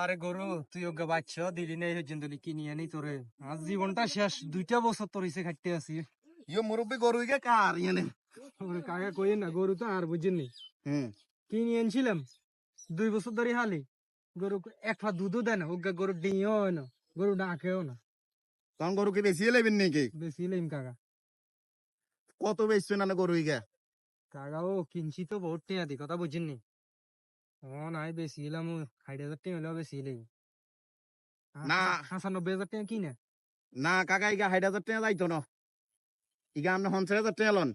আরে গরু তুই ওকে বাচ্চ দিলি না এই জন্য কিনি আনি তোরে আজ জীবনটা শেষ 2টা বছর তোর ইসে খাইতে আছি ইয়ে মুরব্বী গরু ইগে কার ইয়ানে ওরে কাকা কই না গরু তো আর বুঝিনি কিনি আনছিলাম 2 বছর ধরে হালি গরু এক পা দুধও দেয় না ওকে গরু ডিঙিও হয় না গরু ডাকেও না তখন গরু কি বেশি লেবেন নাকি বেশি লইম কাকা কত বেচছো না গরু ইগে কাকা ও কিনছি তো বহুত টিয়া দি কথা বুঝিনি নাই বেশি এলাম 60,000 টাকা হলেও বেশি লইম না 95,000 টাকা কিনে না কাকা ইগা 60,000 টাকা যাইতো না ইগা আপনি 50,000 টাকা লন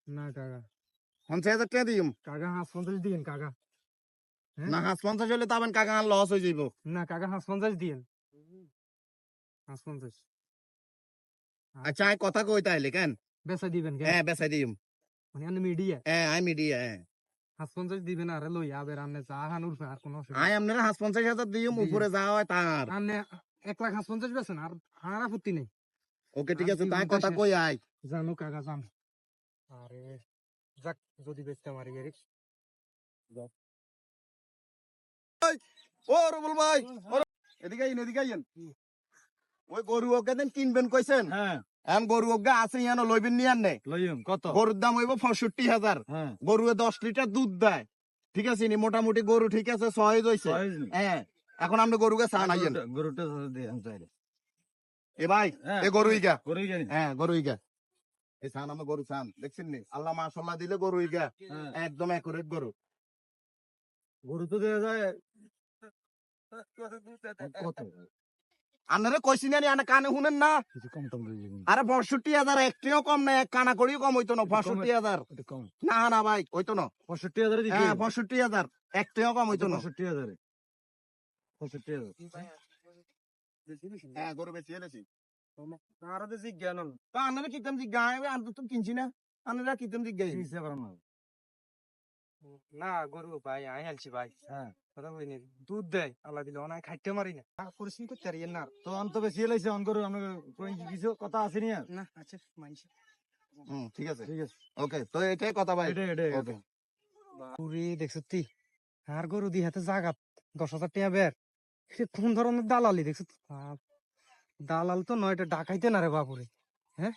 না কাকা 50,000 টাকা দিম কাকা 50 দিন কাকা না 50 হলে তো আবার কাকা লস হয়ে যাইব না কাকা 50 দিন 50 আচ্ছা আই কথা কই তাইলে কেন বেচা দিবেন কে হ্যাঁ বেচাই দিম মানে আমি মিডিয়া হ্যাঁ আই মিডিয়া হ্যাঁ 50 দিবেন আর লই আবে রান্নে যা হান উঠবে আর কোনো অসুবিধা আই আপনারা 50,000 দিম উপরে যা হয় তার রান্নে 1,50,000 বেছেন আর হার আপত্তি নেই ওকে ঠিক আছে তাই কথা কই আই জানো কাকা জান আরে যাক যদি বেচতে মারি গেরি ও রবুল ভাই এদিকে আইন এদিকে আইন ওই গরু ওকে দিন কিনবেন কইছেন হ্যাঁ এখন গরু ওকে আছে ইয়ানো লইবেন নি আননে লইম কত গরুর দাম হইব 65,000 হ্যাঁ গরু 10 লিটার দুধ দেয় ঠিক আছে নি মোটামুটি গরু ঠিক আছে সহজ হইছে হ্যাঁ এখন আপনি গরুকে চান আইয়েন গরুটা দেন চাইলে এ ভাই এ গরু ইগা গরুই জানি হ্যাঁ গরু ইগা এই চান আমরা গরু চান দেখছেন নি আল্লাহ মাশাআল্লাহ দিলে গরু ইগা একদম একুরেট গরু গরু তো দেয়া যায় কত আনারে কইছি না আনা কানে শুনেন না কিছু কম টম দিয়ে দিবেন আরে 65,000 একটিও কম না এক কানা করিও কম হইতো না 65,000 এটা কম না না ভাই হইতো না 65,000 দিছি হ্যাঁ 65,000 একটিও কম হইতো না 65,000 65,000 হ্যাঁ গরু বেশি এনেছি আর তো জিজ্ঞান তা আনারে কিতাম জিজ্ঞা আমি তো কিনছি না আনারা কিতাম জিজ্ঞা কিসে পারম না গরু ভাই আই আলছি ভাই হ্যাঁ কথা কইনি দুধ দেয় আল্লাহ দিলে অনাই খাইতে মারি না পরিশ্রম করতে পারি না তো অন্ত বেশি লাইছে অন গরু আমরা কই কিছু কথা আছে নি না আচ্ছা মানছি ঠিক আছে ঠিক আছে ওকে তো এটাই কথা ভাই এটাই ওকে পুরি দেখছ তুই আর গরু দি হাতে জাগাত 10,000 টাকা বের সে কোন ধরনের দালালি দেখছ দালাল তো নয় এটা ডাকাইতে না রে বাপুরে হ্যাঁ